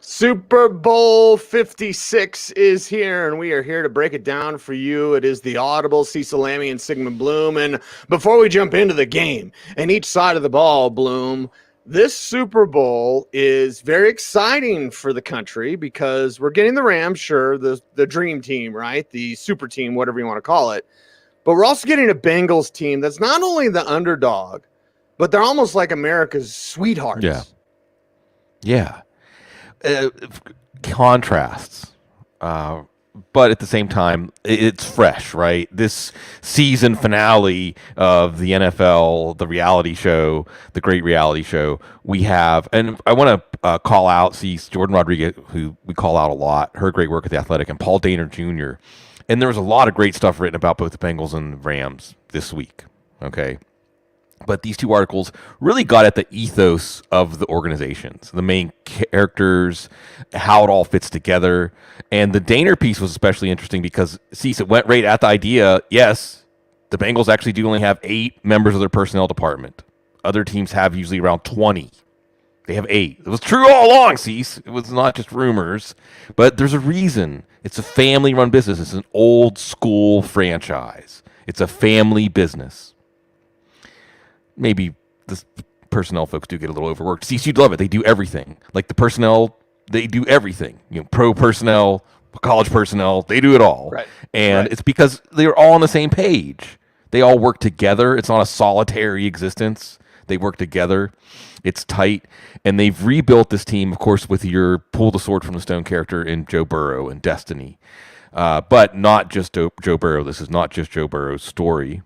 Super Bowl 56 is here, and we are here to break it down for you. It is the Audible, Cecil, Lammey, and Sigmund Bloom. And before we jump into the game, and each side of the ball, Bloom, this Super Bowl is very exciting for the country because we're getting the Rams, sure, the dream team, right? The super team, whatever you want to call it. But we're also getting a Bengals team that's not only the underdog, but they're almost like America's sweethearts. Yeah. Contrasts, but at the same time, it's fresh, right? This season finale of the NFL, the reality show, the great reality show we have, and I want to call out, Jordan Rodriguez, who we call out a lot, her great work at The Athletic, and Paul Dehner Jr., and there was a lot of great stuff written about both the Bengals and the Rams this week, okay? But these two articles really got at the ethos of the organizations, the main characters, how it all fits together. And the Dehner piece was especially interesting because, it went right at the idea, yes, the Bengals actually do only have 8 members of their personnel department. Other teams have usually around 20. They have 8. It was true all along, Cease. It was not just rumors. But there's a reason. It's a family-run business. It's an old-school franchise. It's a family business. Maybe the personnel folks do get a little overworked. See, you'd love it. They do everything. Like the personnel, they do everything. Pro personnel, college personnel, they do it all. Right. And it's because they're all on the same page. They all work together. It's not a solitary existence. They work together. It's tight. And they've rebuilt this team, of course, with your pull the sword from the stone character in Joe Burrow and Destiny. But not just Joe Burrow. This is not just Joe Burrow's story.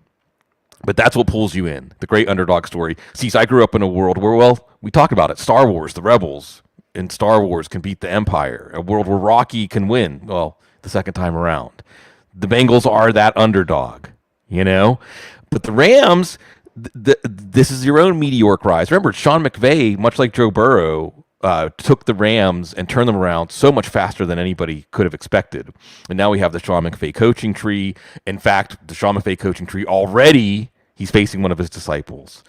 But that's what pulls you in, the great underdog story. See, I grew up in a world where, well, we talk about it. Star Wars, the Rebels in Star Wars can beat the Empire. A world where Rocky can win, well, the second time around. The Bengals are that underdog, But the Rams, this is your own meteoric rise. Remember, Sean McVay, much like Joe Burrow, took the Rams and turned them around so much faster than anybody could have expected. And now we have the Sean McVay coaching tree. In fact, the Sean McVay coaching tree already, he's facing one of his disciples.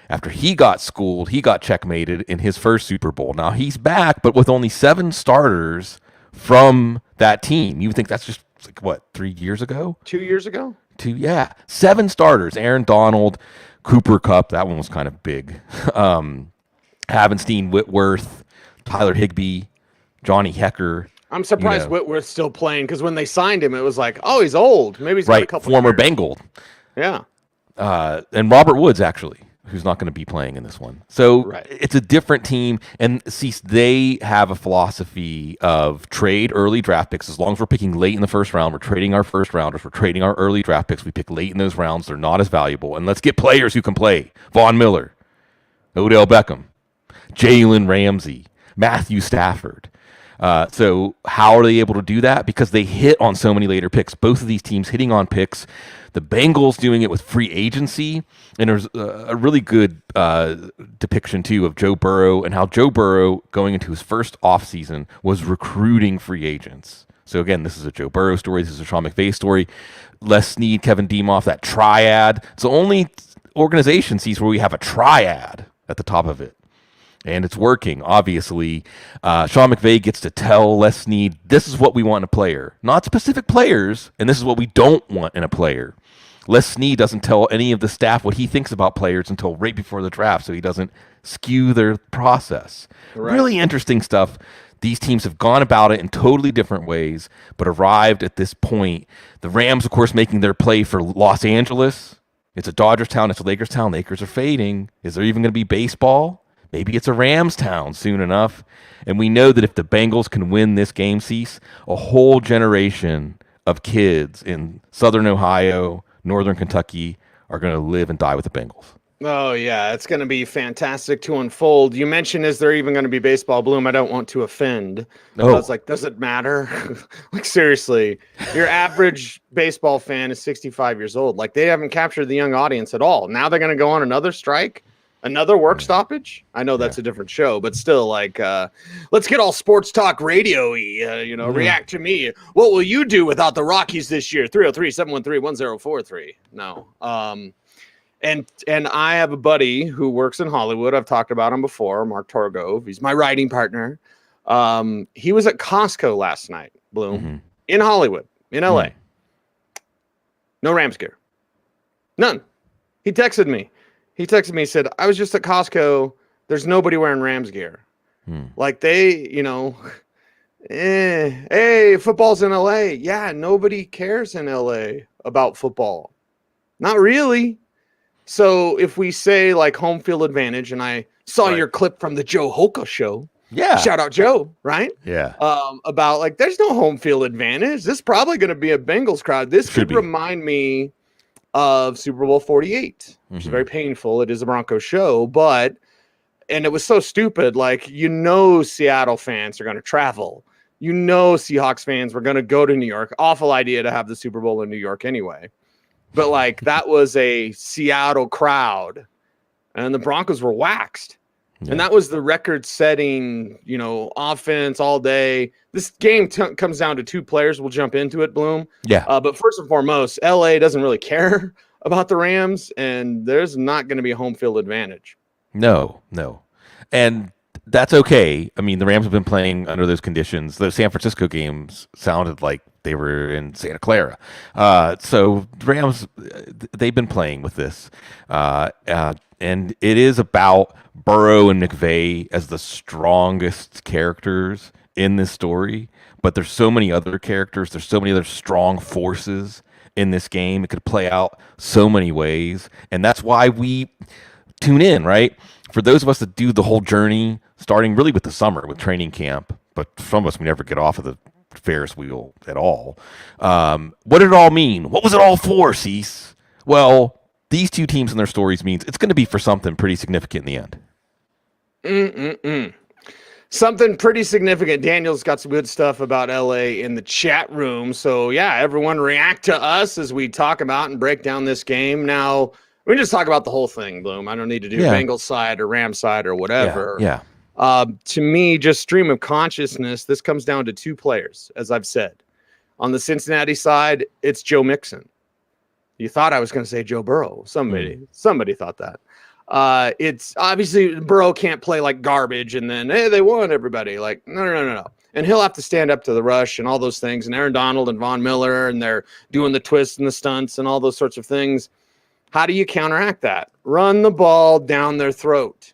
After he got schooled, he got checkmated in his first Super Bowl. Now he's back, but with only 7 starters from that team. You would think that's just 3 years ago? 2 years ago? 7 starters. Aaron Donald, Cooper Kupp, that one was kind of big. Havenstein, Whitworth, Tyler Higbee, Johnny Hecker. I'm surprised Whitworth's still playing because when they signed him, it was like, oh, he's old. Maybe he's got a couple former years. Bengal. Yeah. And Robert Woods, actually, who's not going to be playing in this one. So It's a different team. And they have a philosophy of trade early draft picks. As long as we're picking late in the first round, we're trading our first rounders. We're trading our early draft picks. We pick late in those rounds. They're not as valuable. And let's get players who can play. Von Miller, Odell Beckham, Jalen Ramsey, Matthew Stafford. So how are they able to do that? Because they hit on so many later picks. Both of these teams hitting on picks. The Bengals doing it with free agency. And there's a really good depiction, too, of Joe Burrow and how Joe Burrow, going into his first offseason, was recruiting free agents. So, again, this is a Joe Burrow story. This is a Sean McVay story. Les Snead, Kevin Demoff, that triad. It's the only organization where we have a triad at the top of it. And it's working, obviously. Sean McVay gets to tell Les Snead, this is what we want in a player. Not specific players, and this is what we don't want in a player. Les Snead doesn't tell any of the staff what he thinks about players until right before the draft, so he doesn't skew their process. Right. Really interesting stuff. These teams have gone about it in totally different ways, but arrived at this point. The Rams, of course, making their play for Los Angeles. It's a Dodgers town. It's a Lakers town. Lakers are fading. Is there even going to be baseball? Maybe it's a Rams town soon enough. And we know that if the Bengals can win this game, Cease, a whole generation of kids in Southern Ohio, Northern Kentucky are going to live and die with the Bengals. Oh, yeah. It's going to be fantastic to unfold. You mentioned, is there even going to be baseball, Bloom? I don't want to offend. I was like, does it matter? Like, seriously, your average baseball fan is 65 years old. Like, they haven't captured the young audience at all. Now they're going to go on another strike? Another work stoppage? I know that's a different show, but still, like, let's get all sports talk radio-y, react to me. What will you do without the Rockies this year? 303-713-1043. No. And I have a buddy who works in Hollywood. I've talked about him before, Mark Torgove. He's my writing partner. He was at Costco last night, Bloom, in Hollywood, in LA. No Rams gear. None. He texted me. He said, I was just at Costco. There's nobody wearing Rams gear. Like they, hey, football's in LA. Yeah, nobody cares in LA about football. Not really. So if we say like home field advantage, and I saw your clip from the Joe Hoka show. Yeah. Shout out Joe, right? Yeah. About like there's no home field advantage. This is probably going to be a Bengals crowd. This could remind me of Super Bowl 48, which is very painful. It is a Broncos show, and it was so stupid. Like, Seattle fans are going to travel. Seahawks fans were going to go to New York. Awful idea to have the Super Bowl in New York anyway. But like, that was a Seattle crowd, and the Broncos were waxed. And that was the record-setting, offense all day. This game comes down to two players. We'll jump into it, Bloom. Yeah. But first and foremost, LA doesn't really care about the Rams, and there's not going to be a home field advantage. No. And that's okay. I mean, the Rams have been playing under those conditions. The San Francisco games sounded like they were in Santa Clara. So the Rams, they've been playing with this. And it is about Burrow and McVay as the strongest characters in this story. But there's so many other characters. There's so many other strong forces in this game. It could play out so many ways. And that's why we tune in, right? For those of us that do the whole journey, starting really with the summer, with training camp, but some of us, we never get off of the Ferris wheel at all. What did it all mean? What was it all for, Cease? Well, these two teams and their stories means it's going to be for something pretty significant in the end. Something pretty significant. Daniel's got some good stuff about LA in the chat room. So, yeah, everyone react to us as we talk about and break down this game. Now, we can just talk about the whole thing, Bloom. I don't need to do Bengals side or Rams side or whatever. Yeah. To me, just stream of consciousness, this comes down to two players, as I've said. On the Cincinnati side, it's Joe Mixon. You thought I was going to say Joe Burrow. Somebody thought that. It's obviously Burrow can't play like garbage and then, hey, they won everybody. Like, no. And he'll have to stand up to the rush and all those things. And Aaron Donald and Von Miller, and they're doing the twists and the stunts and all those sorts of things. How do you counteract that? Run the ball down their throat.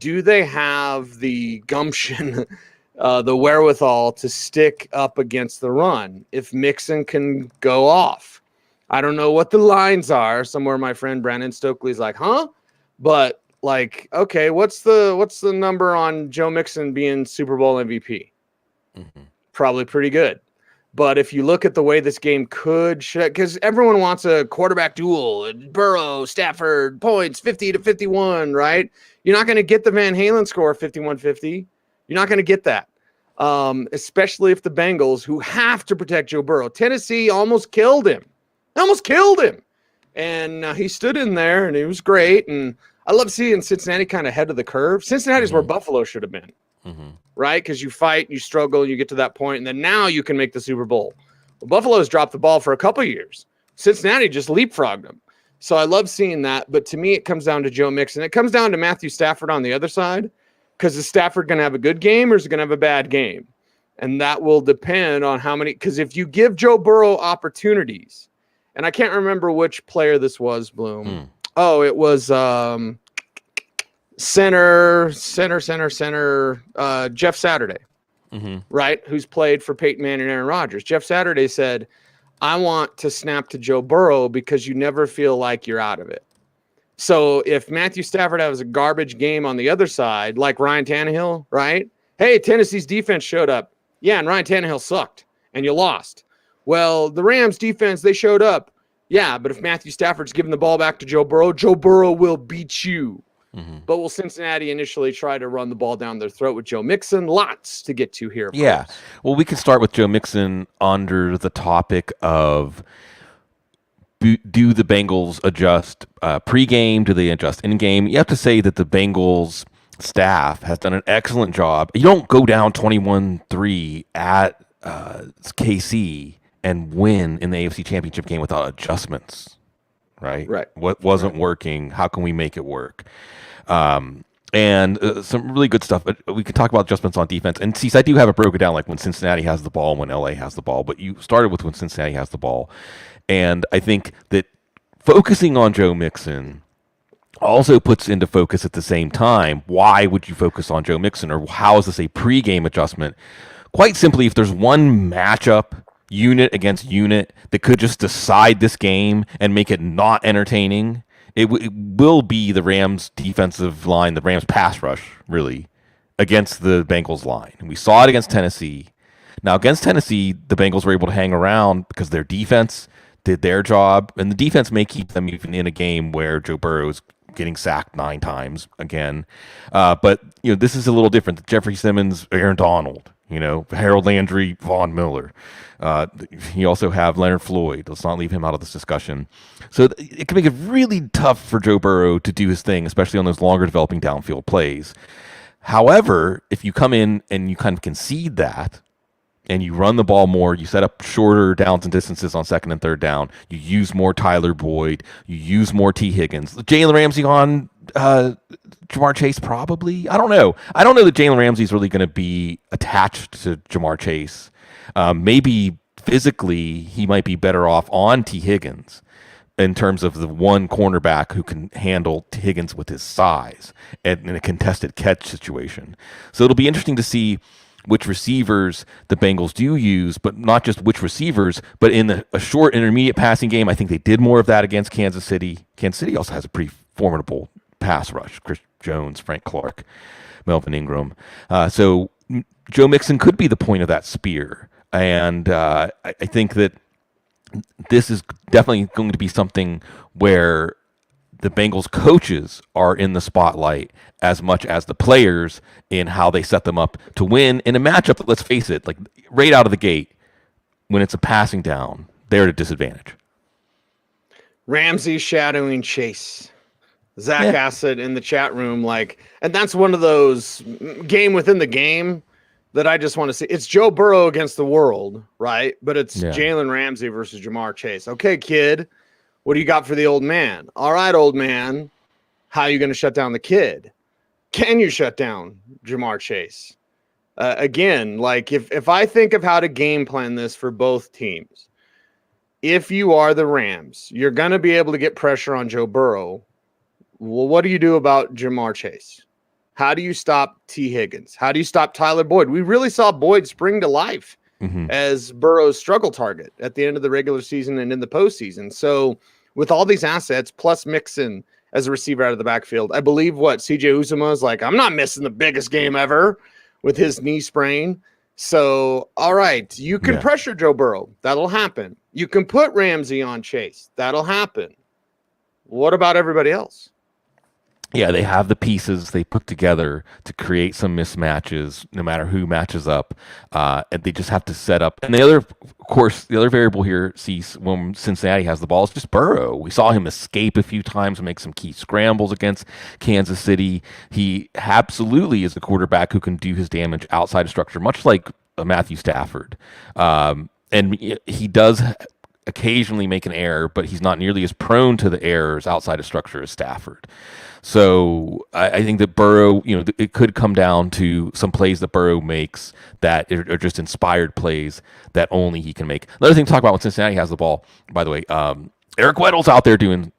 Do they have the gumption, the wherewithal to stick up against the run if Mixon can go off? I don't know what the lines are. Somewhere my friend Brandon Stokely's like, huh? But like, okay, what's the number on Joe Mixon being Super Bowl MVP? Probably pretty good. But if you look at the way this game could, because everyone wants a quarterback duel, Burrow, Stafford, points 50-51, right? You're not going to get the Van Halen score 51-50. You're not going to get that, especially if the Bengals, who have to protect Joe Burrow, Tennessee almost killed him. And he stood in there, and he was great. And I love seeing Cincinnati kind of ahead of the curve. Cincinnati's where Buffalo should have been, right? Because you fight, you struggle, you get to that point, and then now you can make the Super Bowl. Well, Buffalo's dropped the ball for a couple of years. Cincinnati just leapfrogged them. So I love seeing that. But to me, it comes down to Joe Mixon. It comes down to Matthew Stafford on the other side, because is Stafford going to have a good game or is he going to have a bad game? And that will depend on how many – because if you give Joe Burrow opportunities – and I can't remember which player this was, Bloom. Oh, it was center, Jeff Saturday, right? Who's played for Peyton Manning and Aaron Rodgers. Jeff Saturday said, I want to snap to Joe Burrow because you never feel like you're out of it. So if Matthew Stafford has a garbage game on the other side, like Ryan Tannehill, right? Hey, Tennessee's defense showed up. Yeah, and Ryan Tannehill sucked, and you lost. Well, the Rams defense, they showed up. Yeah, but if Matthew Stafford's giving the ball back to Joe Burrow will beat you. But will Cincinnati initially try to run the ball down their throat with Joe Mixon? Lots to get to here. Yeah. Well, we can start with Joe Mixon under the topic of do the Bengals adjust pregame? Do they adjust in game? You have to say that the Bengals staff has done an excellent job. You don't go down 21-3 at KC and win in the AFC Championship game without adjustments, right? Right. What wasn't working? How can we make it work? And some really good stuff. We could talk about adjustments on defense. And I do have it broken down like when Cincinnati has the ball and when LA has the ball. But you started with when Cincinnati has the ball. And I think that focusing on Joe Mixon also puts into focus at the same time, why would you focus on Joe Mixon, or how is this a pregame adjustment? Quite simply, if there's one matchup, unit against unit, that could just decide this game and make it not entertaining, it will be the Rams defensive line, the Rams pass rush, really, against the Bengals line. And we saw it against Tennessee. Now, against Tennessee, the Bengals were able to hang around because their defense did their job, and the defense may keep them even in a game where Joe Burrow is getting sacked 9 times again. But this is a little different. Jeffrey Simmons, Aaron Donald, Harold Landry, Von Miller. You also have Leonard Floyd. Let's not leave him out of this discussion. So it can make it really tough for Joe Burrow to do his thing, especially on those longer developing downfield plays. However, if you come in and you kind of concede that, and you run the ball more, you set up shorter downs and distances on second and third down, you use more Tyler Boyd, you use more T. Higgins. Jalen Ramsey on Jamar Chase, probably? I don't know. I don't know that Jalen Ramsey is really going to be attached to Jamar Chase. Maybe physically he might be better off on T. Higgins in terms of the one cornerback who can handle T. Higgins with his size in a contested catch situation. So it'll be interesting to see which receivers the Bengals do use, but not just which receivers, but in a short intermediate passing game. I think they did more of that against Kansas City. Kansas City also has a pretty formidable pass rush. Chris Jones, Frank Clark, Melvin Ingram. So Joe Mixon could be the point of that spear. And I think that this is definitely going to be something where the Bengals coaches are in the spotlight as much as the players in how they set them up to win in a matchup that, let's face it, like right out of the gate, when it's a passing down, they're at a disadvantage. Ramsey shadowing Chase. Zach Assett in the chat room, and that's one of those game within the game that I just want to see. It's Joe Burrow against the world, right? But it's Jalen Ramsey versus Jamar Chase. Okay, kid. What do you got for the old man? All right, old man. How are you going to shut down the kid? Can you shut down Jamar Chase? Again, if I think of how to game plan this for both teams, if you are the Rams, you're going to be able to get pressure on Joe Burrow. Well, what do you do about Jamar Chase? How do you stop T. Higgins? How do you stop Tyler Boyd? We really saw Boyd spring to life as Burrow's struggle target at the end of the regular season and in the postseason. So with all these assets, plus Mixon as a receiver out of the backfield, I believe CJ Uzomah is I'm not missing the biggest game ever with his knee sprain. So, all right, you can pressure Joe Burrow. That'll happen. You can put Ramsey on Chase. That'll happen. What about everybody else? Yeah, they have the pieces they put together to create some mismatches, no matter who matches up, and they just have to set up. And the other variable here, when Cincinnati has the ball, is just Burrow. We saw him escape a few times and make some key scrambles against Kansas City. He absolutely is a quarterback who can do his damage outside of structure, much like Matthew Stafford. And he does occasionally make an error, but he's not nearly as prone to the errors outside of structure as Stafford. So I think that Burrow, it could come down to some plays that Burrow makes that are just inspired plays that only he can make. Another thing to talk about when Cincinnati has the ball, by the way, Eric Weddle's out there doing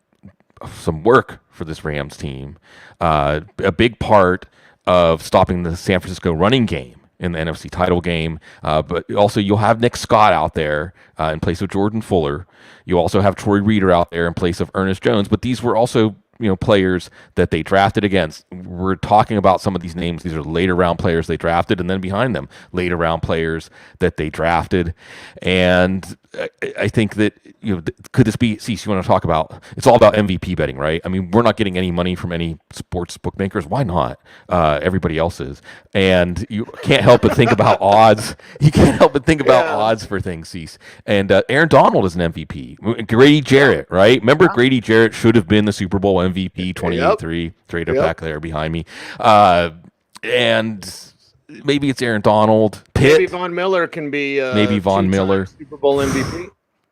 some work for this Rams team. A big part of stopping the San Francisco running game in the NFC title game. But also you'll have Nick Scott out there in place of Jordan Fuller. You also have Troy Reeder out there in place of Ernest Jones. But these were also players that they drafted against. We're talking about some of these names. These are later round players they drafted, and then behind them, later round players that they drafted. And I think that, could this be, Cecil, you want to talk about, it's all about MVP betting, right? I mean, we're not getting any money from any sports bookmakers. Why not? Everybody else is. And you can't help but think about odds. You can't help but think about odds for things, Cecil. And Aaron Donald is an MVP. Grady Jarrett, right? Remember, Grady Jarrett should have been the Super Bowl MVP 28-3, straight up back there behind me. And maybe it's Aaron Donald. Pitt. Maybe Von Miller can be maybe Von Miller Super Bowl MVP.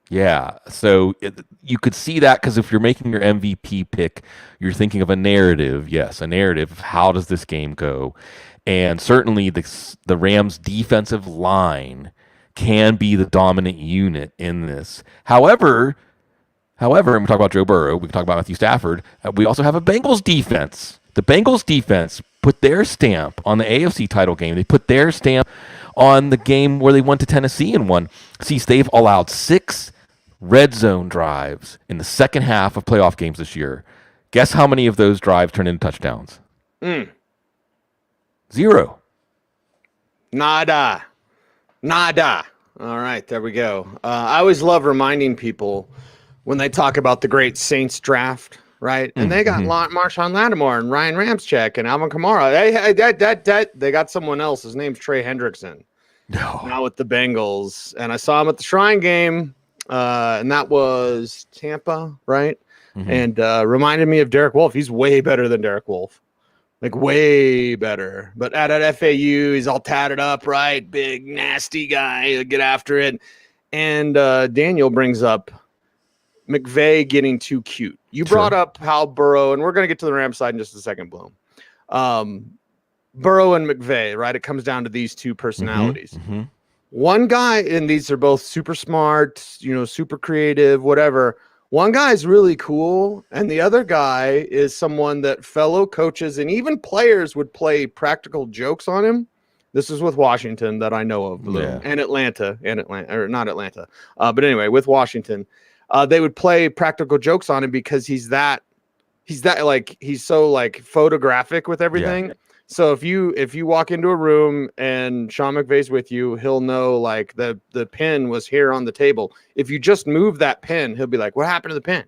Yeah, so you could see that, because if you're making your MVP pick, you're thinking of a narrative. Yes, a narrative of how does this game go. And certainly the Rams' defensive line can be the dominant unit in this. However, and we talk about Joe Burrow, we can talk about Matthew Stafford, we also have a Bengals defense. The Bengals defense put their stamp on the AFC title game. They put their stamp on the game where they went to Tennessee and won. See, they've allowed 6 red zone drives in the second half of playoff games this year. Guess how many of those drives turned into touchdowns? 0. Nada. All right, there we go. I always love reminding people when they talk about the great Saints draft, right? And they got Marshawn Lattimore and Ryan Ramczyk and Alvin Kamara. They got someone else. His name's Trey Hendrickson. No. Now with the Bengals. And I saw him at the Shrine game, and that was Tampa, right? And reminded me of Derek Wolfe. He's way better than Derek Wolfe. Like, way better. But at FAU, he's all tatted up, right? Big, nasty guy. Get after it. And Daniel brings up McVay getting too cute. You brought up how Burrow, and we're going to get to the Rams side in just a second, Bloom. Burrow and McVay, right? It comes down to these two personalities. One guy, and these are both super smart, super creative, whatever. One guy is really cool, and the other guy is someone that fellow coaches and even players would play practical jokes on him. This is with Washington that I know of, and Atlanta, or not Atlanta. But anyway, with Washington, they would play practical jokes on him because he's so like photographic with everything. So if you walk into a room and Sean McVay's with you, he'll know like the pen was here on the table. If you just move that pen, he'll be like, "What happened to the pen?"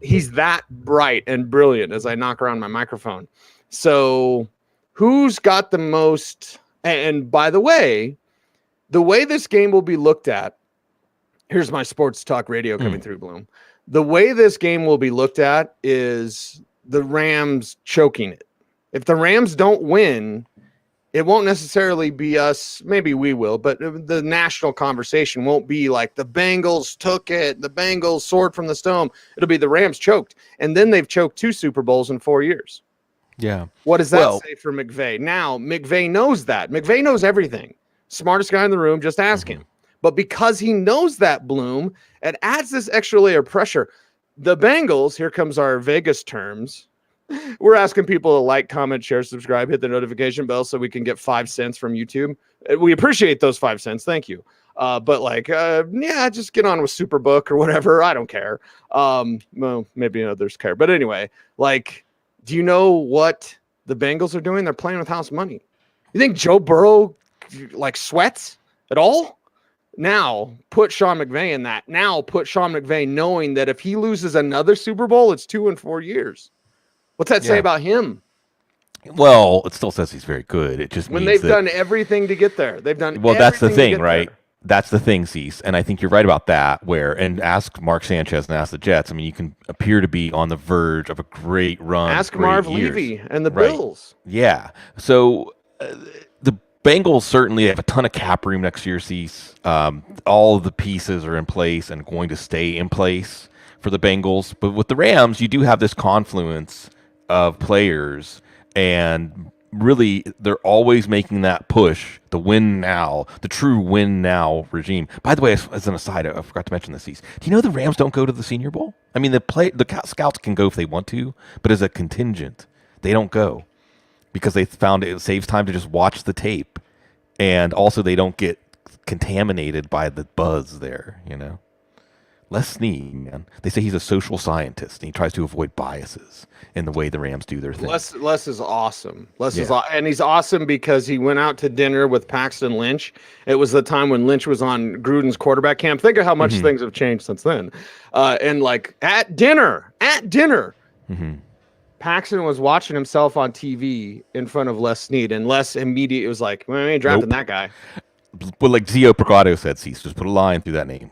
He's that bright and brilliant as I knock around my microphone. So who's got the most? And by the way this game will be looked at, here's my sports talk radio coming through, Bloom. The way this game will be looked at is the Rams choking it. If the Rams don't win, it won't necessarily be us. Maybe we will, but the national conversation won't be like the Bengals took it, the Bengals soared from the stone. It'll be the Rams choked. And then they've choked 2 Super Bowls in 4 years. Yeah. What does that say for McVay? Now, McVay knows that. McVay knows everything. Smartest guy in the room, just ask him. But because he knows that, Bloom, it adds this extra layer of pressure. The Bengals, here comes our Vegas terms. We're asking people to like, comment, share, subscribe, hit the notification bell so we can get 5 cents from YouTube. We appreciate those 5 cents. Thank you. But just get on with Superbook or whatever. I don't care. Well, maybe others care. But anyway, do you know what the Bengals are doing? They're playing with house money. You think Joe Burrow sweats at all? Now put Sean McVay in that. Now put Sean McVay knowing that if he loses another Super Bowl, it's 2 in 4 years. What's that say about him? Well, it still says he's very good. It just when means they've done everything to get there. They've done. Well, that's the thing, right? There. That's the thing, Cease. And I think you're right about that. And ask Mark Sanchez and ask the Jets. I mean, you can appear to be on the verge of a great run. Ask Marv Levy and the Bills. Yeah. So the Bengals certainly have a ton of cap room next year, Cease. All of the pieces are in place and going to stay in place for the Bengals. But with the Rams, you do have this confluence of players, and really they're always making that push, the win now, the true win now regime. By the way, as an aside, I forgot to mention this. Do you know the Rams don't go to the Senior Bowl? I mean, the scouts can go if they want to, but as a contingent, they don't go because they found it saves time to just watch the tape, and also they don't get contaminated by the buzz there. Les Snead, man. They say he's a social scientist and he tries to avoid biases in the way the Rams do their thing. Les is awesome. And he's awesome because he went out to dinner with Paxton Lynch. It was the time when Lynch was on Gruden's quarterback camp. Think of how much things have changed since then. And like at dinner, Paxton was watching himself on TV in front of Les Snead, and Les immediately was like, "Well, I ain't drafting that guy." But like Zio Pragado said, Cease, just put a line through that name.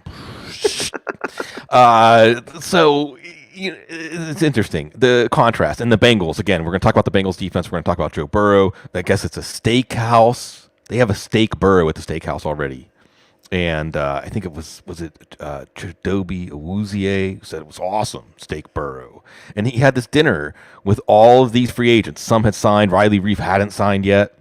So it's interesting, the contrast. And the Bengals, again, we're going to talk about the Bengals defense. We're going to talk about Joe Burrow. I guess it's a steakhouse. They have a steak Burrow at the steakhouse already. And I think it was Chidobe Awuzie who said it was awesome, steak Burrow. And he had this dinner with all of these free agents. Some had signed. Riley Reef hadn't signed yet.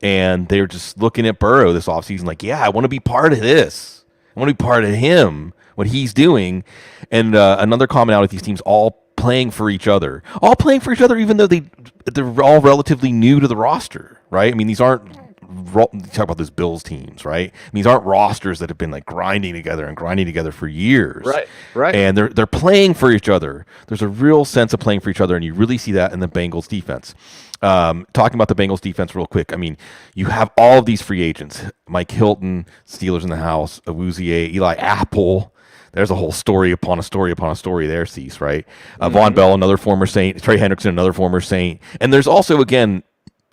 And they're just looking at Burrow this offseason like, yeah, I want to be part of this. I want to be part of him, what he's doing. And another commonality with these teams, all playing for each other. All playing for each other even though they're all relatively new to the roster, right? I mean, these aren't, talk about those Bills teams, right? I mean, these aren't rosters that have been like grinding together for years. Right. And they're playing for each other. There's a real sense of playing for each other, and you really see that in the Bengals defense. Talking about the Bengals defense real quick. I mean, you have all of these free agents. Mike Hilton, Steelers in the house, Awuzie, Eli Apple. There's a whole story upon a story upon a story there, Cease, right? Von Bell, another former Saint. Trey Hendrickson, another former Saint. And there's also, again,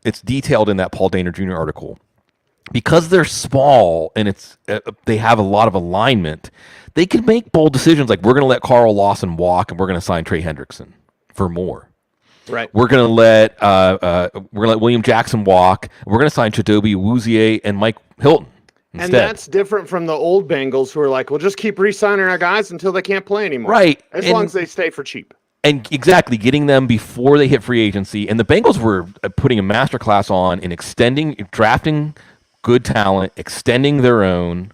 it's detailed in that Paul Dehner Jr. article. Because they're small and they have a lot of alignment, they can make bold decisions like we're going to let Carl Lawson walk and we're going to sign Trey Hendrickson for more. Right. We're going to let William Jackson walk. We're going to sign Chidobe Awuzie and Mike Hilton instead. And that's different from the old Bengals who are like, we'll just keep re-signing our guys until they can't play anymore. Right. As long as they stay for cheap. And exactly, getting them before they hit free agency. And the Bengals were putting a masterclass on in drafting good talent, extending their own,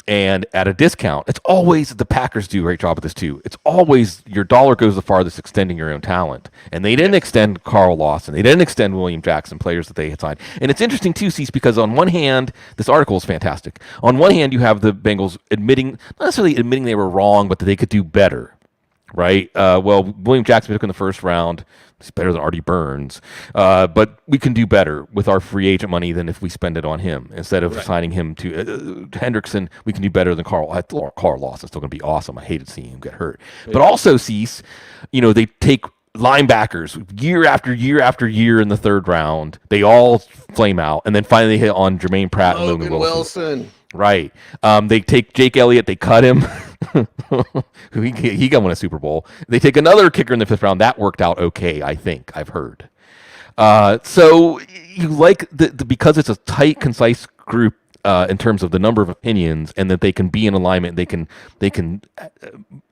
and at a discount. It's always, the Packers do a great job at this too. It's always your dollar goes the farthest extending your own talent. And they didn't extend Carl Lawson. They didn't extend William Jackson, players that they had signed. And it's interesting too, Cease, because on one hand, this article is fantastic. On one hand, you have the Bengals not necessarily admitting they were wrong, but that they could do better. Right. Well, William Jackson took in the first round. He's better than Artie Burns. But we can do better with our free agent money than if we spend it on him. Instead of signing him to Hendrickson, we can do better than Carl. Carl Lawson's still going to be awesome. I hated seeing him get hurt. Yeah. But also, Cease, they take linebackers year after year after year in the third round. They all flame out. And then finally hit on Jermaine Pratt and Logan Wilson. Right. They take Jake Elliott. They cut him. he got win a Super Bowl. They take another kicker in the fifth round. That worked out okay, I think. I've heard. So you like because it's a tight, concise group in terms of the number of opinions, and that they can be in alignment. They can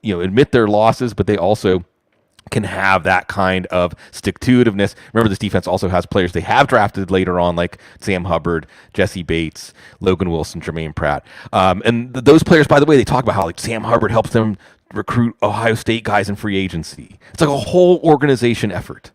admit their losses, but they also can have that kind of stick-to-itiveness. Remember, this defense also has players they have drafted later on, like Sam Hubbard, Jesse Bates, Logan Wilson, Jermaine Pratt. And those players, by the way, they talk about how like Sam Hubbard helps them recruit Ohio State guys in free agency. It's like a whole organization effort,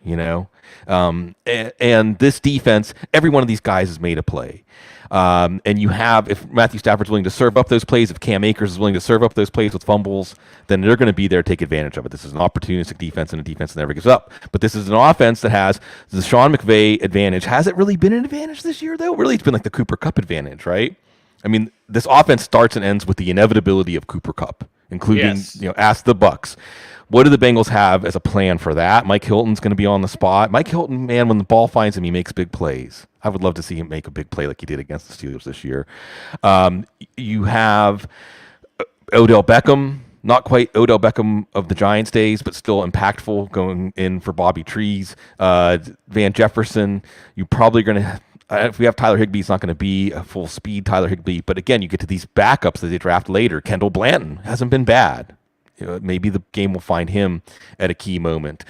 and this defense, every one of these guys is made a play. And you have, if Matthew Stafford's willing to serve up those plays, if Cam Akers is willing to serve up those plays with fumbles, then they're going to be there to take advantage of it. This is an opportunistic defense and a defense that never gives up. But this is an offense that has the Sean McVay advantage. Has it really been an advantage this year, though? Really, it's been like the Cooper Kupp advantage, right? I mean, this offense starts and ends with the inevitability of Cooper Kupp, including, ask the Bucks. What do the Bengals have as a plan for that? Mike Hilton's going to be on the spot. Mike Hilton, man, when the ball finds him, he makes big plays. I would love to see him make a big play like he did against the Steelers this year. You have Odell Beckham, not quite Odell Beckham of the Giants days, but still impactful, going in for Bobby Trees. Van Jefferson, you're probably going to... if we have Tyler Higbee, it's not going to be a full speed Tyler Higbee. But again, you get to these backups that they draft later. Kendall Blanton hasn't been bad. Maybe the game will find him at a key moment.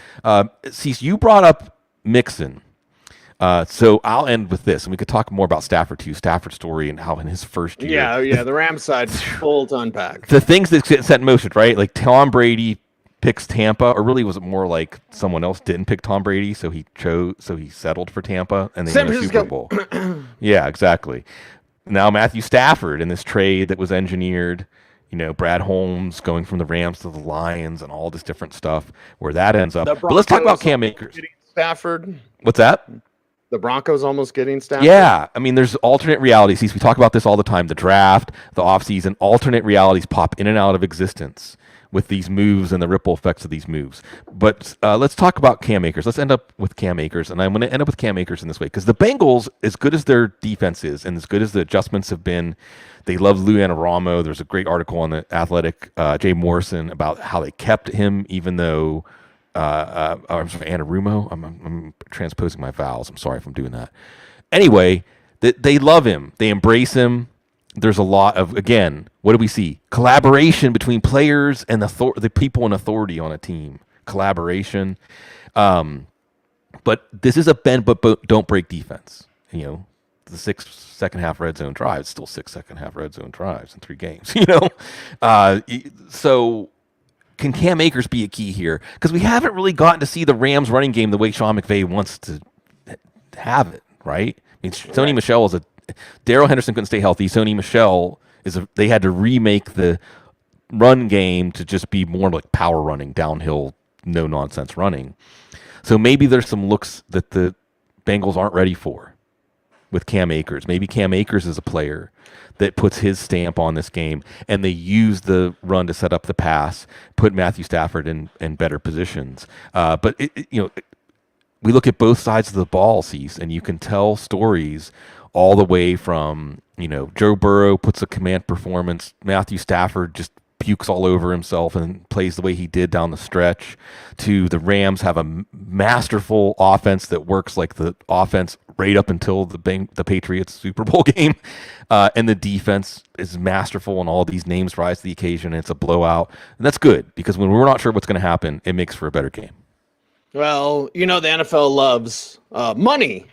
Cease, you brought up Mixon. So I'll end with this, and we could talk more about Stafford too, Stafford's story and how in his first year. Yeah, the Rams side's full to unpack. The things that get set in motion, right? Like Tom Brady picks Tampa, or really was it more like someone else didn't pick Tom Brady, so he settled for Tampa, and they won a Super Bowl. Yeah, exactly. Now Matthew Stafford in this trade that was engineered, Brad Holmes going from the Rams to the Lions and all this different stuff where that ends up. The But let's talk about Broncos Cam Akers. getting Stafford. What's that? The Broncos almost getting Stafford. Yeah. I mean, there's alternate realities. We talk about this all the time. The draft, the offseason, alternate realities pop in and out of existence with these moves and the ripple effects of these moves. But let's talk about Cam Akers. Let's end up with Cam Akers. And I'm going to end up with Cam Akers in this way because the Bengals, as good as their defense is and as good as the adjustments have been, they love Lou Anarumo. There's a great article on the Athletic, Jay Morrison, about how they kept him even though I'm sorry, Anarumo. I'm transposing my vowels. I'm sorry if I'm doing that. Anyway, they love him. They embrace him. There's a lot of, again, what do we see? Collaboration between players and the people in authority on a team. Collaboration. But this is a bend but don't break defense. The 6 second half red zone drives, still 6 second half red zone drives in 3 games. So can Cam Akers be a key here? Because we haven't really gotten to see the Rams running game the way Sean McVay wants to have it, right? I mean, Sony Michel is Darrell Henderson couldn't stay healthy. Sony Michel they had to remake the run game to just be more like power running, downhill, no nonsense running. So maybe there's some looks that the Bengals aren't ready for with Cam Akers. Maybe Cam Akers is a player that puts his stamp on this game, and they use the run to set up the pass, put Matthew Stafford in better positions. But we look at both sides of the ball, Cease, and you can tell stories all the way from, Joe Burrow puts a command performance, Matthew Stafford just pukes all over himself and plays the way he did down the stretch, to the Rams have a masterful offense that works like the offense right up until the Patriots Super Bowl game. And the defense is masterful, and all these names rise to the occasion, and it's a blowout. And that's good, because when we're not sure what's going to happen, it makes for a better game. Well, the NFL loves money.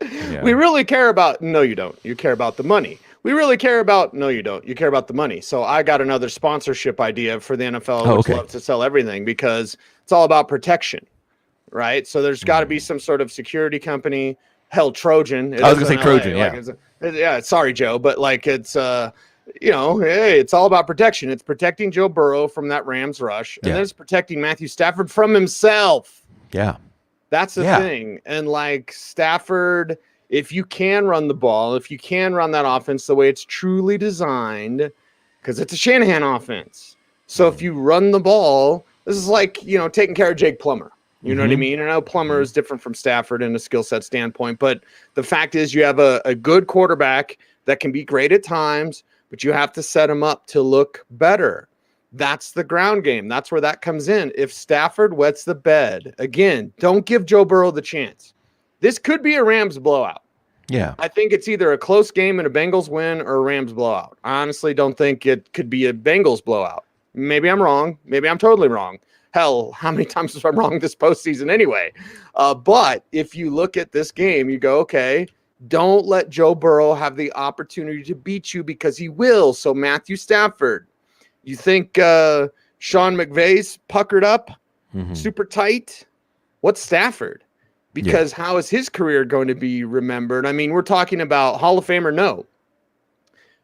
Yeah. We really care about, no, you don't. You care about the money. We really care about, no, you don't. You care about the money. So I got another sponsorship idea for the NFL, which loves to sell everything, because it's all about protection, right? So there's got to be some sort of security company. Hell, Trojan. I was going to say Trojan, yeah. Sorry, Joe, but it's hey, it's all about protection. It's protecting Joe Burrow from that Rams rush, and then it's protecting Matthew Stafford from himself. Yeah. That's the thing. And Stafford, if you can run the ball, if you can run that offense the way it's truly designed, because it's a Shanahan offense. So if you run the ball, this is taking care of Jake Plummer. You know what I mean? I know Plummer is different from Stafford in a skill set standpoint, but the fact is you have a good quarterback that can be great at times, but you have to set him up to look better. That's the ground game. That's where that comes in. If Stafford wets the bed, again, don't give Joe Burrow the chance. This could be a Rams blowout. Yeah. I think it's either a close game and a Bengals win or a Rams blowout. I honestly don't think it could be a Bengals blowout. Maybe I'm wrong. Maybe I'm totally wrong. Hell, how many times was I wrong this postseason anyway? But if you look at this game, you go, okay, don't let Joe Burrow have the opportunity to beat you, because he will. So Matthew Stafford, you think Sean McVay's puckered up, super tight? What's Stafford? Because how is his career going to be remembered? I mean, we're talking about Hall of Fame or no.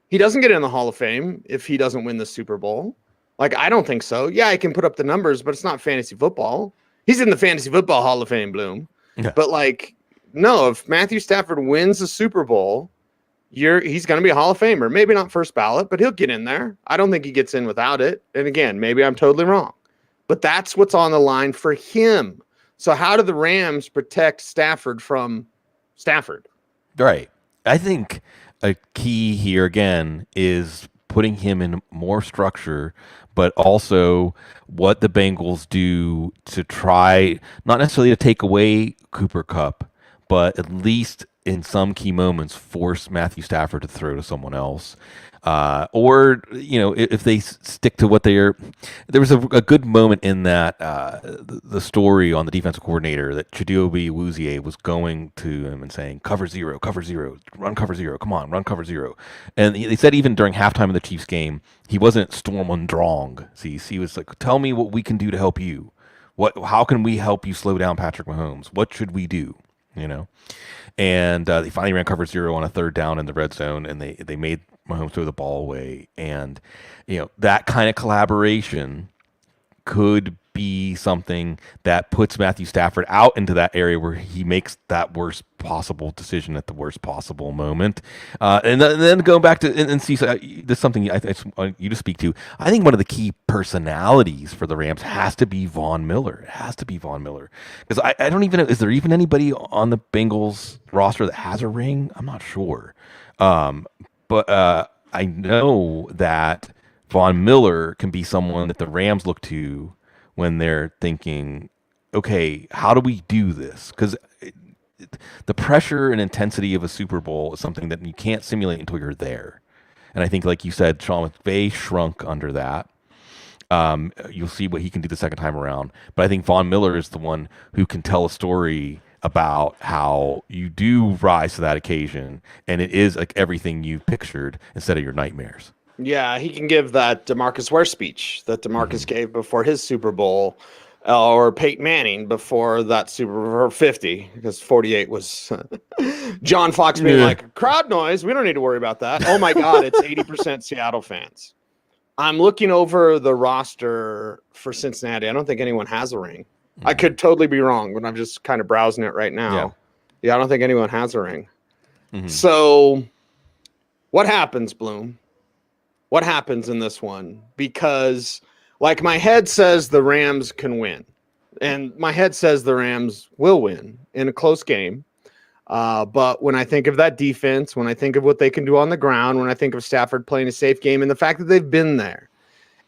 He doesn't get in the Hall of Fame if he doesn't win the Super Bowl. I don't think so. Yeah, he can put up the numbers, but it's not fantasy football. He's in the Fantasy Football Hall of Fame, Bloom. Yeah. But no, if Matthew Stafford wins the Super Bowl, he's going to be a Hall of Famer. Maybe not first ballot, but he'll get in there. I don't think he gets in without it. And again, maybe I'm totally wrong. But that's what's on the line for him. So how do the Rams protect Stafford from Stafford? Right. I think a key here, again, is putting him in more structure, but also what the Bengals do to try, not necessarily to take away Cooper Kupp, but at least in some key moments force Matthew Stafford to throw to someone else. Or, if they stick to what there was a good moment in that the story on the defensive coordinator that Chidobe Awuzie was going to him and saying, cover zero, run cover zero, come on, run cover zero. And they said even during halftime of the Chiefs game, he wasn't Stormon Drong. See, he was like, tell me what we can do to help you. How can we help you slow down Patrick Mahomes? What should we do? And they finally ran cover zero on a third down in the red zone, and they made Mahomes throw the ball away, and that kind of collaboration could be something that puts Matthew Stafford out into that area where he makes that worst possible decision at the worst possible moment. And then going back to and see, so there's something I just want you to speak to. I think one of the key personalities for the Rams has to be Von Miller. It has to be Von Miller, because I don't even know, is there even anybody on the Bengals roster that has a ring? I'm not sure. But I know that Von Miller can be someone that the Rams look to when they're thinking, okay, how do we do this? Because the pressure and intensity of a Super Bowl is something that you can't simulate until you're there. And I think, like you said, Sean McVay shrunk under that. You'll see what he can do the second time around. But I think Von Miller is the one who can tell a story about how you do rise to that occasion, and it is like everything you pictured instead of your nightmares. Yeah, he can give that DeMarcus Ware speech that DeMarcus gave before his Super Bowl, or Peyton Manning before that Super Bowl 50, because 48 was John Fox being like, crowd noise, we don't need to worry about that. Oh my God, it's 80% Seattle fans. I'm looking over the roster for Cincinnati. I don't think anyone has a ring. I could totally be wrong, but I'm just kind of browsing it right now. Yeah, I don't think anyone has a ring. So what happens, Bloom? What happens in this one? Because, like, my head says the Rams can win. And my head says the Rams will win in a close game. But when I think of that defense, when I think of what they can do on the ground, when I think of Stafford playing a safe game, and the fact that they've been there,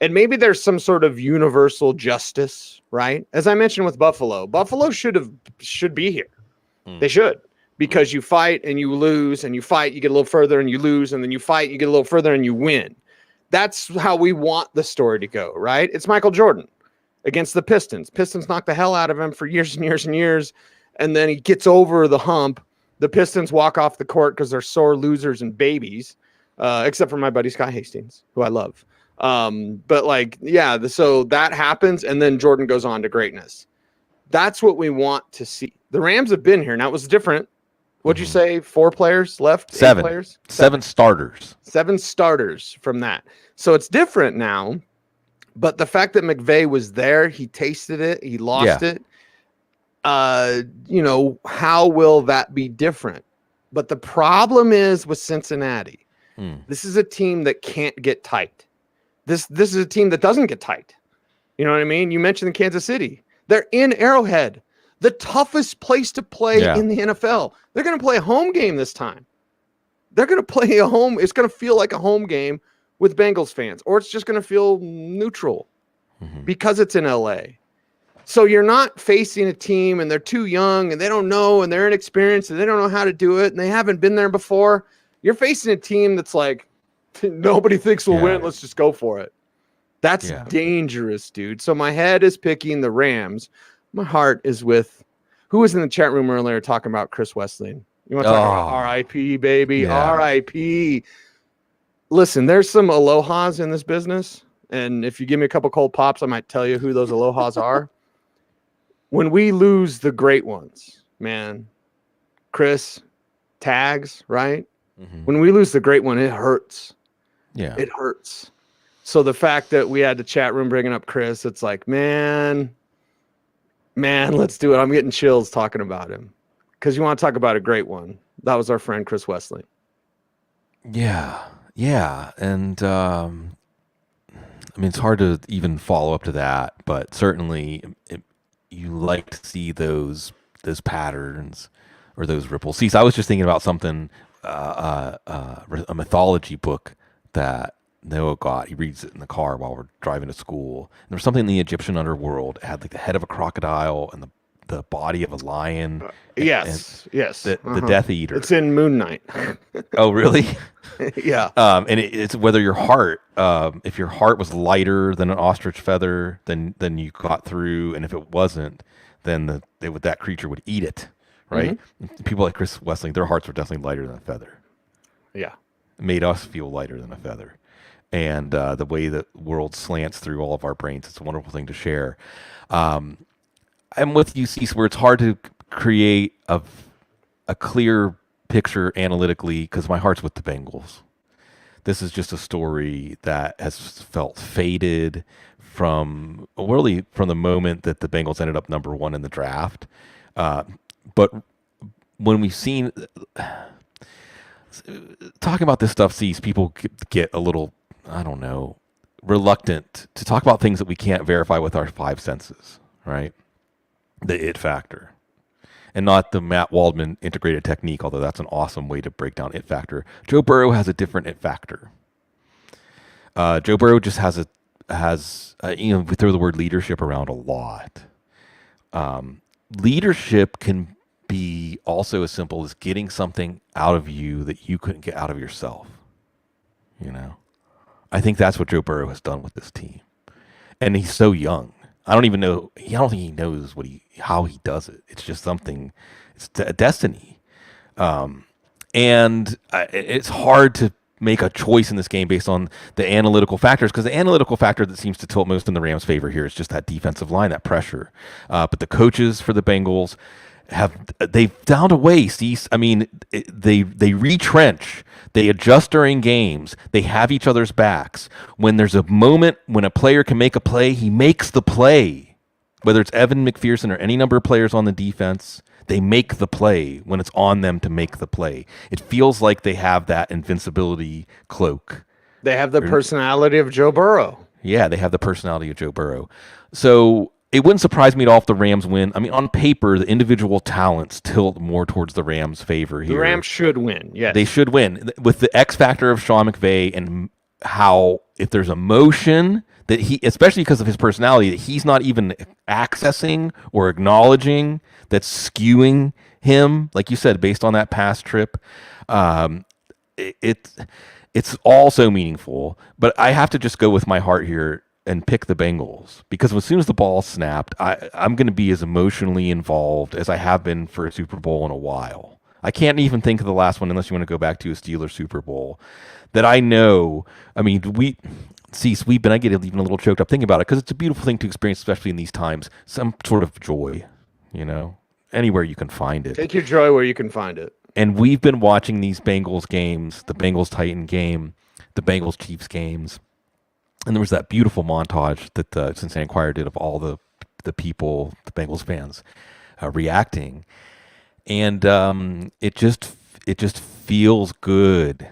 and maybe there's some sort of universal justice, right? As I mentioned with Buffalo should be here. They should, because you fight and you lose, and you fight, you get a little further and you lose, and then you fight, you get a little further and you win. That's how we want the story to go, right? It's Michael Jordan against the Pistons. Pistons knocked the hell out of him for years and years and years, and then he gets over the hump. The Pistons walk off the court because they're sore losers and babies, except for my buddy Scott Hastings, who I love. But like, yeah, so that happens, and then Jordan goes on to greatness. That's what we want to see. The Rams have been here. Now, it was different. What'd you say? 4 players left? 7 players? 7 starters. 7 starters from that. So it's different now. But the fact that McVay was there, he tasted it, he lost it. How will that be different? But the problem is with Cincinnati. This is a team that can't get tight. This is a team that doesn't get tight. You know what I mean? You mentioned Kansas City. They're in Arrowhead, the toughest place to play in the NFL. They're going to play a home game this time. They're going to play a home. It's going to feel like a home game with Bengals fans, or it's just going to feel neutral because it's in LA. So you're not facing a team and they're too young and they don't know and they're inexperienced and they don't know how to do it and they haven't been there before. You're facing a team that's like, nobody thinks we'll win. Let's just go for it. That's dangerous, dude. So my head is picking the Rams. My heart is with who was in the chat room earlier talking about Chris Wesseling. You want to talk about R.I.P., baby? R.I.P. Listen, there's some alohas in this business. And if you give me a couple cold pops, I might tell you who those alohas are. When we lose the great ones, man, Chris, Tags, right? When we lose the great one, it hurts. Yeah. It hurts. So the fact that we had the chat room bringing up Chris, it's like, man, let's do it. I'm getting chills talking about him. Because you want to talk about a great one. That was our friend Chris Wesseling. Yeah. And I mean, it's hard to even follow up to that, but certainly you like to see those patterns or those ripples. See, so I was just thinking about something, a mythology book that Noah got. He reads it in the car while we're driving to school. And there was something in the Egyptian underworld. It had like the head of a crocodile and the body of a lion. Yes. The Death Eater. It's in Moon Knight. Oh, really? Yeah. And it's whether your heart, if your heart was lighter than an ostrich feather, then you got through, and if it wasn't, then that creature would eat it, right? People like Chris Wesseling, their hearts were definitely lighter than a feather. Yeah. It made us feel lighter than a feather. And the way the world slants through all of our brains, it's a wonderful thing to share. I'm with you, Cecil, where it's hard to create a clear picture analytically because my heart's with the Bengals. This is just a story that has felt faded from the moment that the Bengals ended up number 1 in the draft. But when we've seen talking about this stuff, people get a little, I don't know, reluctant to talk about things that we can't verify with our 5 senses, right? The it factor. And not the Matt Waldman integrated technique, although that's an awesome way to break down it factor. Joe Burrow has a different it factor. Joe Burrow just has we throw the word leadership around a lot. Leadership can be also as simple as getting something out of you that you couldn't get out of yourself. I think that's what Joe Burrow has done with this team. And he's so young. I don't think he knows how he does it. It's just something, it's a destiny. And it's hard to make a choice in this game based on the analytical factors, because the analytical factor that seems to tilt most in the Rams' favor here is just that defensive line, that pressure. But the coaches for the Bengals they've found a way. I mean, they retrench. They adjust during games. They have each other's backs. When there's a moment when a player can make a play, he makes the play. Whether it's Evan McPherson or any number of players on the defense, they make the play when it's on them to make the play. It feels like they have that invincibility cloak. They have the personality of Joe Burrow. Yeah, they have the personality of Joe Burrow. So it wouldn't surprise me at all if the Rams win. I mean, on paper, the individual talents tilt more towards the Rams' favor here. The Rams should win, yes. They should win. With the X factor of Sean McVay and how, if there's emotion that he, especially because of his personality, that he's not even accessing or acknowledging, that's skewing him, like you said, based on that past trip, it's all so meaningful. But I have to just go with my heart here and pick the Bengals, because as soon as the ball snapped, I'm going to be as emotionally involved as I have been for a Super Bowl in a while. I can't even think of the last one, unless you want to go back to a Steelers Super Bowl, that I know. I mean, I get even a little choked up thinking about it, because it's a beautiful thing to experience, especially in these times, some sort of joy, anywhere you can find it. Take your joy where you can find it. And we've been watching these Bengals games, the Bengals-Titan game, the Bengals-Chiefs games. And there was that beautiful montage that the Cincinnati Enquirer did of all the people, the Bengals fans, reacting, and it just feels good,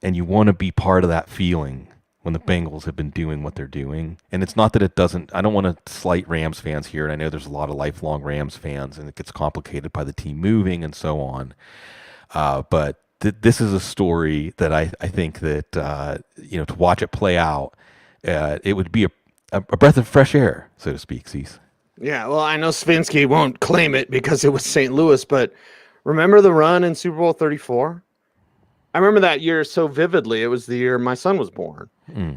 and you want to be part of that feeling when the Bengals have been doing what they're doing. And it's not that it doesn't. I don't want to slight Rams fans here, and I know there's a lot of lifelong Rams fans, and it gets complicated by the team moving and so on. But this is a story that I think that to watch it play out. It would be a breath of fresh air, so to speak, Cecil. Yeah, well, I know Svinsky won't claim it because it was St. Louis, but remember the run in Super Bowl 34? I remember that year so vividly. It was the year my son was born.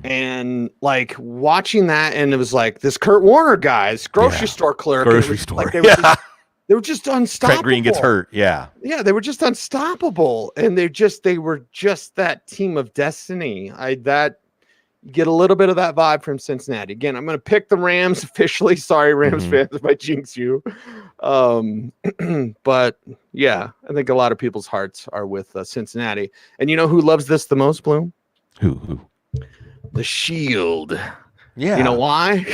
And like watching that, and it was like this Kurt Warner guy's grocery store clerk. Grocery store. Like they were just unstoppable. Trent Green gets hurt. Yeah. Yeah, they were just unstoppable. And they were just that team of destiny. Get a little bit of that vibe from Cincinnati. Again, I'm going to pick the Rams officially. Sorry, Rams fans, if I jinx you. But yeah, I think a lot of people's hearts are with Cincinnati. And you know who loves this the most, Bloom? Who? The Shield. Yeah. You know why?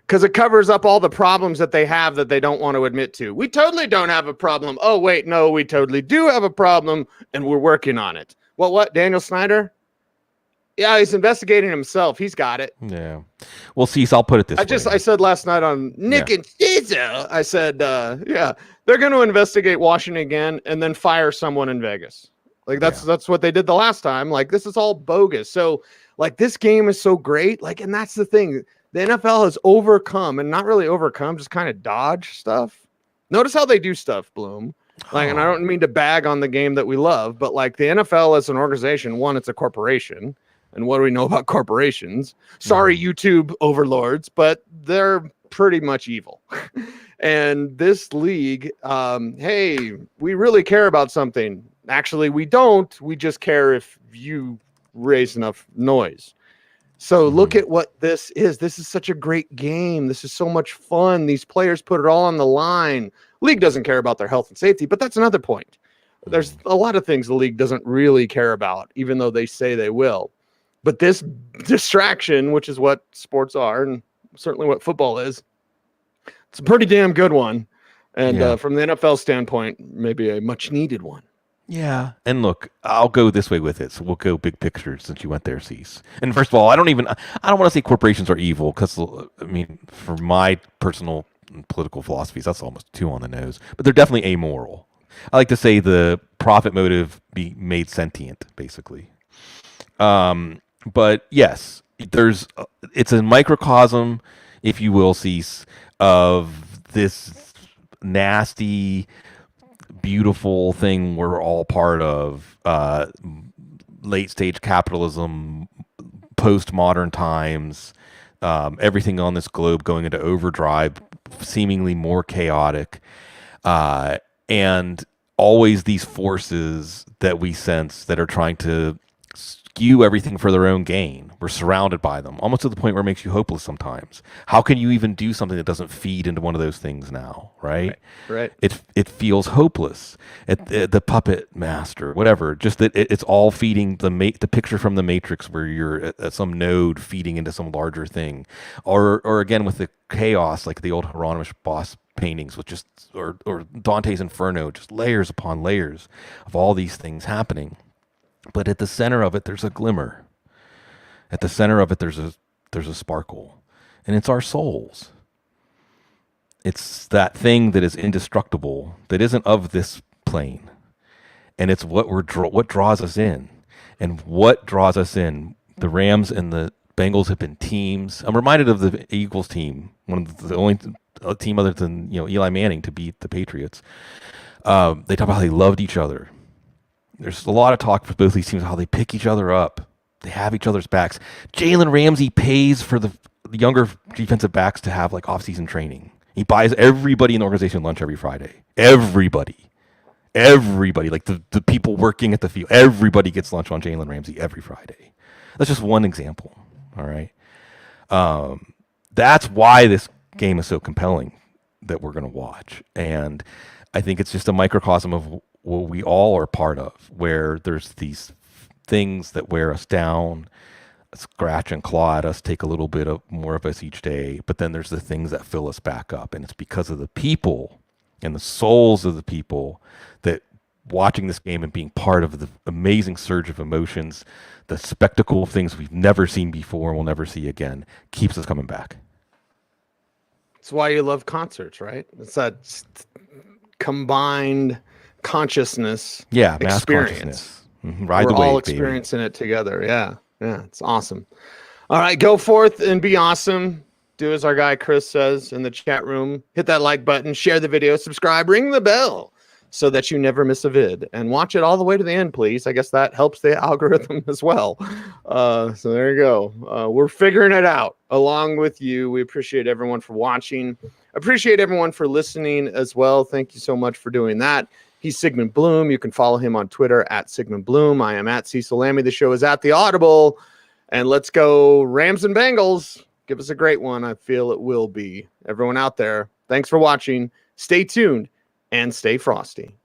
Because it covers up all the problems that they have that they don't want to admit to. We totally don't have a problem. Oh, wait, no, we totally do have a problem, and we're working on it. What, Daniel Snyder? Yeah, he's investigating himself. He's got it. Yeah. Well, Cecil, I'll put it this way. I said last night on Nick and Cecil, I said, they're going to investigate Washington again and then fire someone in Vegas. Like that's what they did the last time. Like this is all bogus. So like this game is so great. Like, and that's the thing. The NFL has overcome, and not really overcome, just kind of dodge stuff. Notice how they do stuff, Bloom. Like, and I don't mean to bag on the game that we love, but like the NFL as an organization, one, it's a corporation. And what do we know about corporations? Sorry, YouTube overlords, but they're pretty much evil. And this league, hey, we really care about something. Actually, we don't. We just care if you raise enough noise. So look at what this is. This is such a great game. This is so much fun. These players put it all on the line. League doesn't care about their health and safety, but that's another point. There's a lot of things the league doesn't really care about, even though they say they will. But this distraction, which is what sports are, and certainly what football is, it's a pretty damn good one. And from the NFL standpoint, maybe a much needed one. Yeah. And look, I'll go this way with it. So we'll go big picture since you went there, Cease. And first of all, I don't want to say corporations are evil because, I mean, for my personal political philosophies, that's almost too on the nose. But they're definitely amoral. I like to say the profit motive be made sentient, basically. But yes, it's a microcosm, if you will, Cease, of this nasty, beautiful thing we're all part of, late stage capitalism, postmodern times, everything on this globe going into overdrive, seemingly more chaotic, and always these forces that we sense that are trying to skew everything for their own gain. We're surrounded by them, almost to the point where it makes you hopeless sometimes. How can you even do something that doesn't feed into one of those things now, right? Right. It feels hopeless. The puppet master, whatever, just that it's all feeding the picture from the Matrix where you're at some node feeding into some larger thing. Or again, with the chaos, like the old Hieronymus Bosch paintings with just, or Dante's Inferno, just layers upon layers of all these things happening. But at the center of it, there's a glimmer. At the center of it, there's a sparkle. And it's our souls. It's that thing that is indestructible, that isn't of this plane. And it's what draws us in. And what draws us in, the Rams and the Bengals have been teams. I'm reminded of the Eagles team, one of the only team other than Eli Manning to beat the Patriots. They talk about how they loved each other. There's a lot of talk for both these teams, how they pick each other up. They have each other's backs. Jalen Ramsey pays for the younger defensive backs to have like off-season training. He buys everybody in the organization lunch every Friday. Everybody, like the people working at the field, everybody gets lunch on Jalen Ramsey every Friday. That's just one example. All right. That's why this game is so compelling that we're going to watch. And I think it's just a microcosm of what we all are part of, where there's these things that wear us down, scratch and claw at us, take a little bit of more of us each day. But then there's the things that fill us back up. And it's because of the people and the souls of the people that watching this game and being part of the amazing surge of emotions, the spectacle of things we've never seen before and will never see again, keeps us coming back. It's why you love concerts, right? It's that combined consciousness mass consciousness. Mm-hmm. Ride the wave, all experiencing it together. Yeah, it's awesome. All right, go forth and be awesome. Do as our guy Chris says in the chat room. Hit that like button, share the video, subscribe, ring the bell so that you never miss a vid. And watch it all the way to the end, please. I guess that helps the algorithm as well. So there you go. We're figuring it out along with you. We appreciate everyone for watching. Appreciate everyone for listening as well. Thank you so much for doing that. He's Sigmund Bloom. You can follow him on Twitter at Sigmund Bloom. I am at Cecil Lammey. The show is at the Audible. And let's go Rams and Bengals. Give us a great one. I feel it will be. Everyone out there, thanks for watching. Stay tuned and stay frosty.